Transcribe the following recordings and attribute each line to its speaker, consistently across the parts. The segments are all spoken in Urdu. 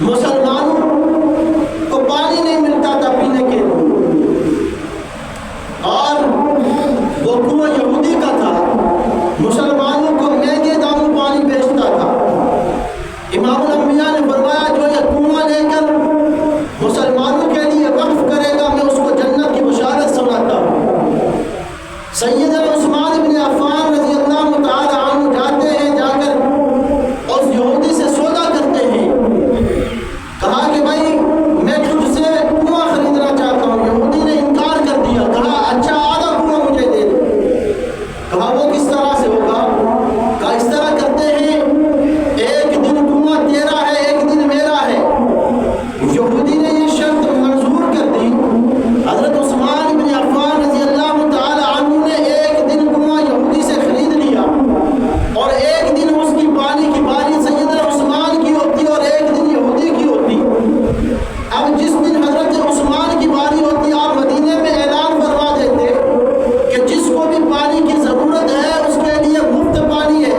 Speaker 1: مسلمانوں کو پانی نہیں ملتا تھا پینے کے لیے، اور وہ کنواں یہودی کا تھا، مسلمانوں کو مہنگے داموں پانی بیچتا تھا۔ امام الانبیاء نے فرمایا جو یہ کنواں لے کر مسلمانوں کے لیے وقف کرے گا میں اس کو جنت کی بشارت سناتا ہوں۔ سیدنا عثمان بن عفان رضی اللہ تعالی عنہ جاتے ہیں، جا کر اس یہودی سے سودا کرتے ہیں، کہا کہ بھائی میں تجھ سے کنواں خریدنا چاہتا ہوں۔ یہودی نے انکار کر دیا، کہا اچھا آدھا کنواں مجھے دے دے۔ کہا وہ کس طرح سے ہوگا؟ کہا اس طرح کرتے ہیں، ایک دن کنواں تیرا ہے ایک دن میرا ہے۔ یہودی نے یہ شرط منظور کر دی۔ حضرت عثمان بن عفان رضی اللہ تعالی عنہ نے ایک دن کنواں یہودی سے خرید لیا، اور ایک دن اس کی پانی کی باری سیدنا عثمان کی ہوتی اور ایک دن یہودی کی ہوتی۔ اب جس دن حضرت عثمان کی باری ہوتی آپ مدینے میں اعلان فرما دیتے کہ جس کو بھی پانی کی ضرورت ہے اس کے لیے مفت پانی ہے۔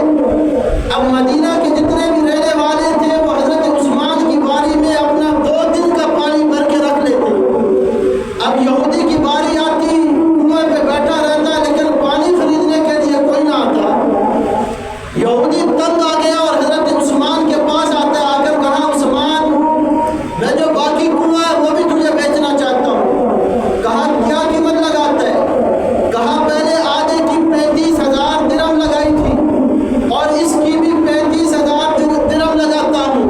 Speaker 1: اب مدینہ کے جتنے بھی رہنے والے تھے وہ حضرت عثمان کی باری میں اپنا 2 دن کا پانی بھر کے رکھ لیتے۔ اب یہودی کی باری آتی، کنویں پہ بیٹھا رہتا لیکن پانی خریدنے کے لیے کوئی نہ آتا۔ یہودی تنگ آ گیا اور حضرت عثمان کے پاس آتا، آ کر کہا عثمان میں جو باقی کنواں ہے وہ بھی تجھے بیچنا چاہتا ہوں۔ کہا کیا قیمت لگاتا ہے؟ کہا پہلے آدھے کی 35,000 درہم لگائی تھی اور اس کی بھی 35,000 درہم لگاتا ہوں۔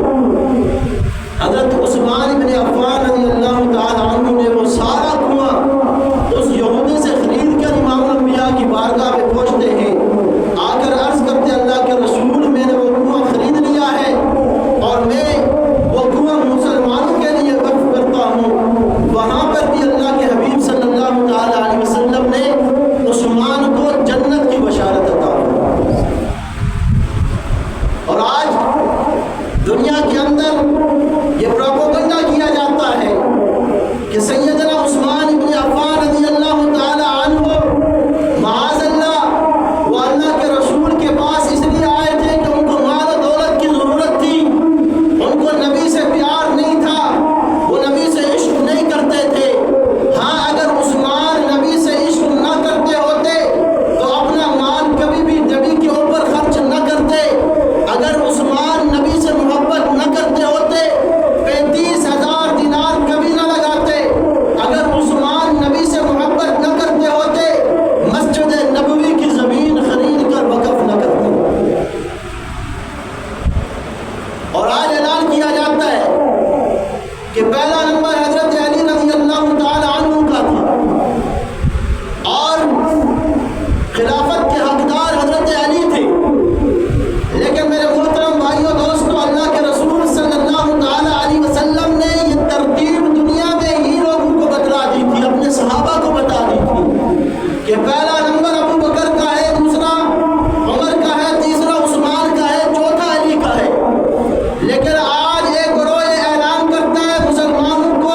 Speaker 1: حضرت عثمان بن عفان رضی اللہ تعالی عنہ نے وہ سارا کنواں اس یہودی سے خرید کر امام الانبیاء کی بارگاہ میں پہنچتے ہیں، آ کر عرض کرتے اللہ کے رسول میں نے وہ کنواں خرید لیا ہے اور میں وہ کنواں مسلمانوں کے لیے وقف کرتا ہوں۔ وہاں پر بھی اللہ کے حبیب صلی اللہ تعالی علیہ وسلم نے عثمان کو جنت کی بشارت عطا کی۔ اور آج دنیا کے اندر یہ پروپیگنڈا کیا جاتا ہے کہ سیدنا عثمان بن عفان رضی اللہ تعالی عنہ معاذ اللہ وہ اللہ کے رسول کے پاس اس لیے آئے تھے کہ ان کو مال و دولت کی ضرورت تھی، ان کو نبی سے پیار نہیں تھا، وہ نبی سے عشق نہیں کرتے تھے۔ ہاں اگر عثمان نبی سے عشق نہ کرتے ہوتے تو اپنا مال کبھی بھی نبی کے اوپر خرچ نہ کرتے۔ اگر عثمان نبی سے محبت نہ کرتے ہوتے 35,000 دینار کبھی نہ لگاتے۔ اگر عثمان نبی سے محبت نہ کرتے ہوتے مسجد نبوی کی زمین خرید کر وقف نہ کرتے۔ اور آج اعلان کیا جاتا ہے کہ پہلا نمبر حضرت علی رضی اللہ تعالی عنہ کا تھا اور خلافت کے حقدار حضرت علی تھے، لیکن میرے محترم بھائیوں دوستوں اللہ کے رسول صلی اللہ تعالی علیہ وسلم نے یہ ترتیب دنیا میں ہی لوگوں کو بتلا دی تھی، اپنے صحابہ کو بتا دی تھی کہ پہلا نمبر ابو بکر کا ہے، دوسرا عمر کا ہے، تیسرا عثمان کا ہے، چوتھا علی کا ہے۔ لیکن آج ایک گروہ اعلان کرتا ہے مسلمانوں کو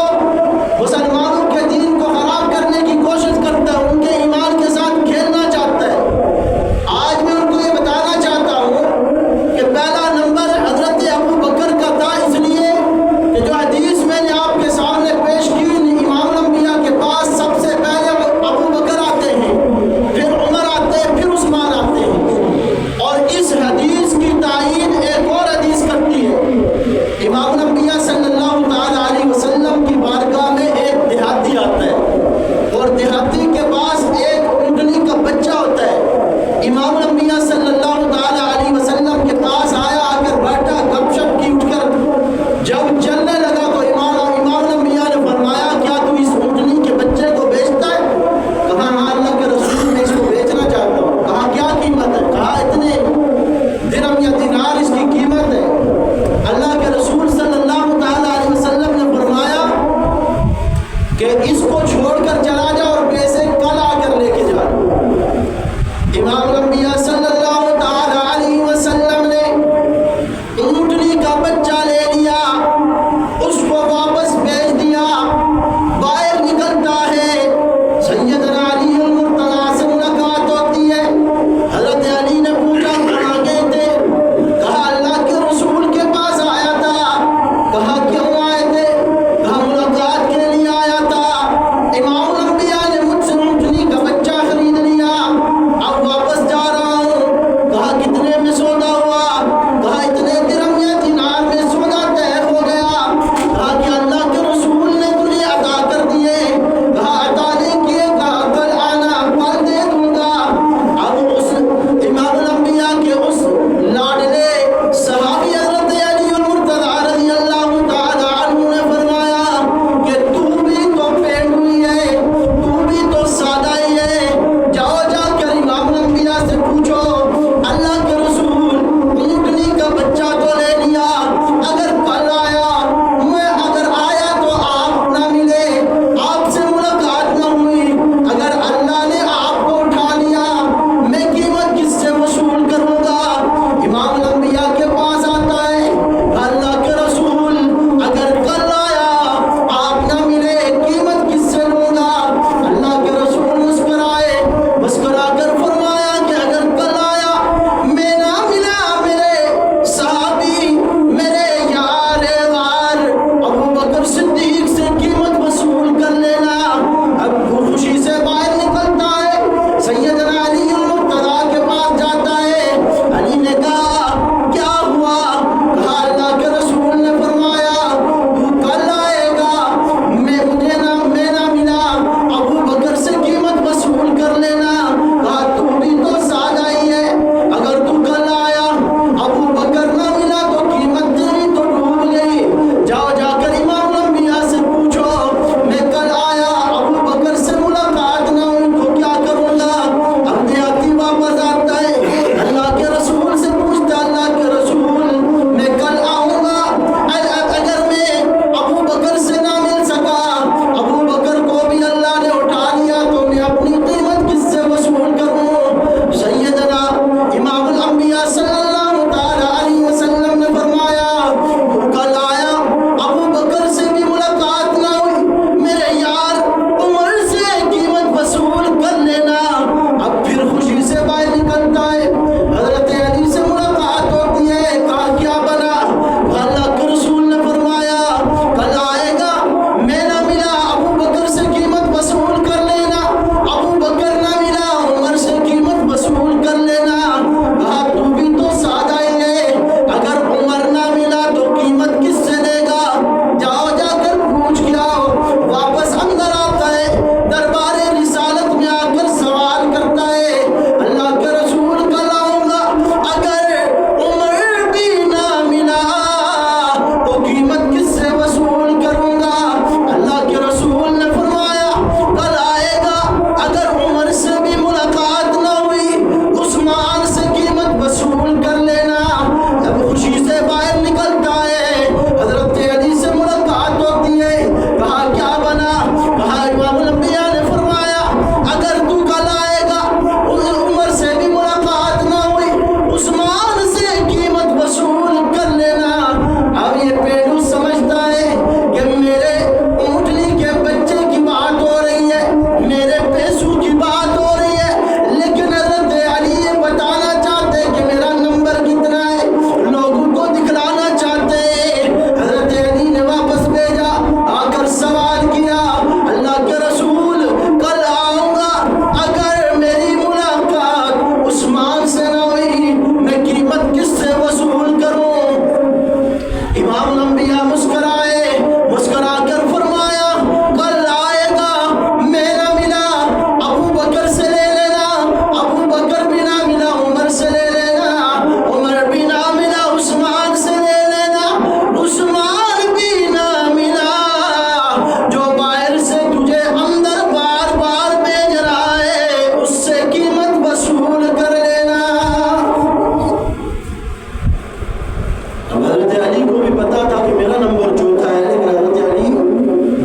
Speaker 1: بھی پتا تھا کہ میرا نمبر چوتھا ہے، لیکن حضرت علی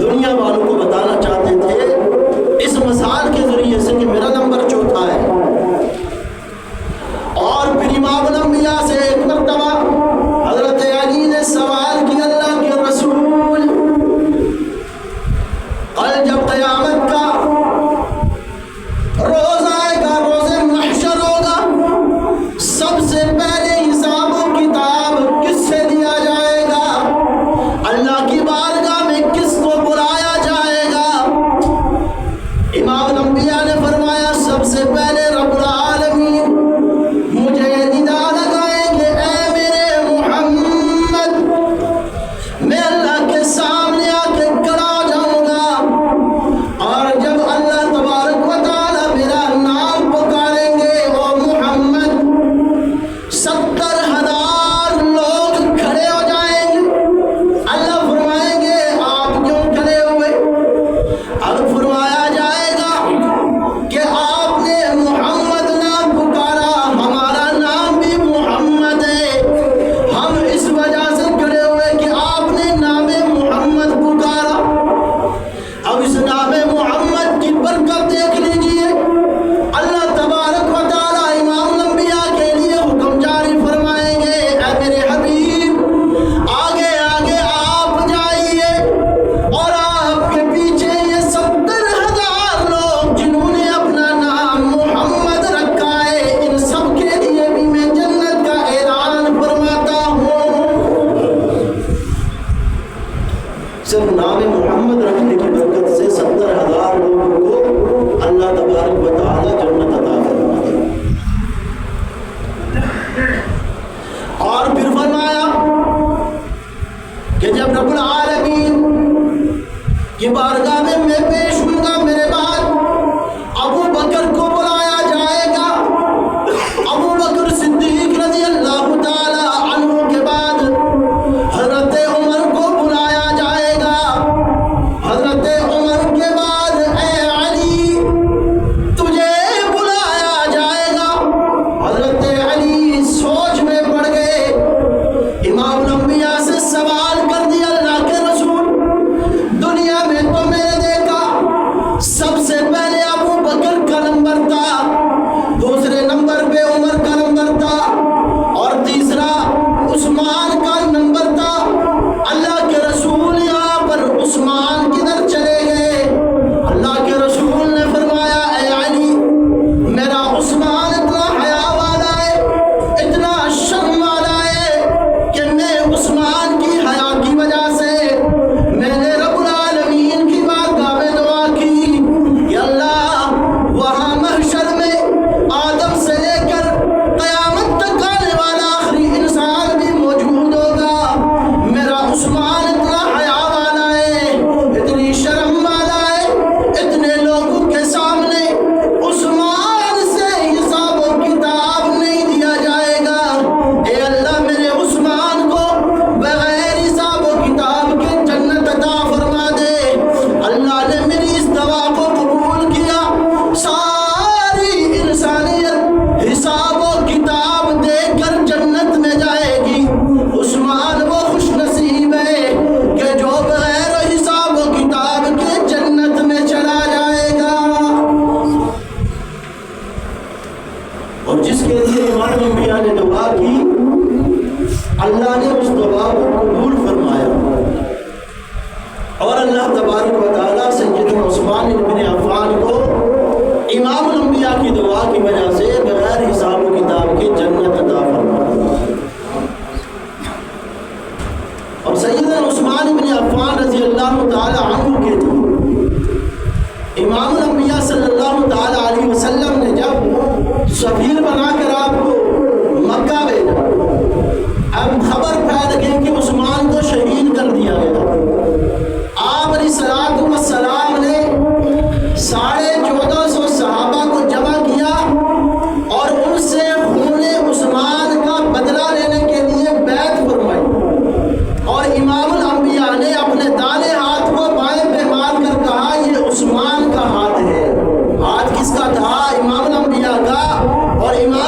Speaker 1: دنیا والوں کو بتانا چاہتے تھے اس مثال کے ذریعے سے کہ میرا نمبر چوتھا ہے۔ اور پھر امام الانبیاء سے ایک مرتبہ حضرت علی نے سوال کیا، اللہ کے رسول کل جب قیامت کا روز آئے گا، روز محشر ہوگا، سب سے پہلے حساب و کتاب کس سے دیا جائے گا؟ اللہ کی بارگاہ میں کس کو بلایا جائے گا؟ امام الانبیاء نے فرمایا سب سے پہلے رب العالمین مجھے ندا لگائیں گے، اے میرے محمد، میں اللہ کے سامنے آ کے کھڑا ہو جاؤں گا، اور جب اللہ تبارک و تعالی میرا نام پکاریں گے، او محمد، 70,000 لوگ کھڑے ہو جائیں گے۔ اللہ فرمائیں گے آپ کیوں کھڑے ہوئے؟ اب فرمایا جائے گا کہ آپ نے محمد نام پکارا، ہمارا نام بھی محمد ہے، ہم اس وجہ سے کھڑے ہوئے کہ آپ نے نام محمد پکارا۔ اب اس نام محمد کی برکت دیکھ لیجئے، اللہ تبارک و تعالی امام الانبیاء کے لیے حکم جاری فرمائیں گے، اے میرے حبیب آگے آگے آپ جائیے، اور آپ کے پیچھے یہ 70,000 لوگ جنہوں نے اپنا نام محمد رکھا ہے، ان سب کے لیے بھی میں جنت کا اعلان فرماتا ہوں۔ صرف نام محمد رکھنے کی برکت سے 70,000 لوگوں کو اللہ تبارک و تعالی جنت عطا فرماتا ہے۔ اور پھر فرمایا کہ جب رب العالمین کی بارگاہ میں پیش ہوں گا، میرے بعد ابو بکر کو بلایا جائے گا، ابو بکر صدیق رضی اللہ تعالی عنہ کے بعد حضرت عمر کو بلایا جائے گا، حضرت عمر کے بعد اے علی تجھے بلایا جائے گا۔ حضرت علی سوچ میں پڑ گئے، امام الانبیاء سے سوال کر دیا، اللہ کے رسول دنیا میں تو میں نے دیکھا سب سے پہلے ابو بکر کا نمبر تھا، دوسرے نمبر پہ عمر کا نمبر تھا، اور تیسرا عثمان کا نمبر تھا، اللہ کے رسول یہاں پر عثمان کدھر چلے گئے؟ اللہ کے رسول نے فرمایا اے علی میرا عثمان اتنا حیا والا ہے، اتنا شرم والا ہے کہ میں عثمان کی حیا کی وجہ سے میں نے رب العالمین کی بارگاہ میں دعا کی، یا اللہ وہاں محشر میں آدم سے لے کر قیامت تک آنے والا آخری انسان بھی موجود ہوگا، میرا عثمان اتنا حیا والا ہے، اتنی شرم والا ہے، اتنے لوگوں کے سامنے عثمان سے حساب و کتاب نہیں دیا جائے گا، اے اللہ میرے عثمان کو بغیر حساب و کتاب کے جنت عطا فرما دے۔ اللہ نے میری اس دعا کو قبول کیا، ساری انسانیت حساب و کتاب دے کر جنت میں جائے گی، عثمان وہ خوش نصیب ہے کہ جو بغیر حساب و کتاب کے جنت میں چلا جائے گا۔ اور جس کے لیے امام الانبیاء نے دعا کی، اللہ نے اس دعا کو قبول فرمایا، اور اللہ تبارک و تعالیٰ سیدنا عثمان بن عفان کو امام الانبیاء کی دعا کی وجہ سے بغیر حساب و کتاب کے جنت عطا فرمایا۔ اور سیدنا عثمان بن عفان رضی اللہ تعالی عنہ کے لیے امام الانبیاء صلی اللہ تعالی علیہ وسلم نے جب سفیر بنا کر آپ کو مکہ بھیجا، اب خبر پھیل گئی کہ عثمان کو شہید کر دیا گیا، آپ علیہ السلام نے 1450 صحابہ کو جمع کیا اور ان سے خون عثمان کا بدلہ لینے کے لیے بیعت فرمائی، اور امام الانبیاء نے اپنے دائیں ہاتھ کو بائیں پہ مار کر کہا یہ عثمان کا ہاتھ ہے۔ ہاتھ کس کا تھا؟ امام الانبیاء کا، اور امام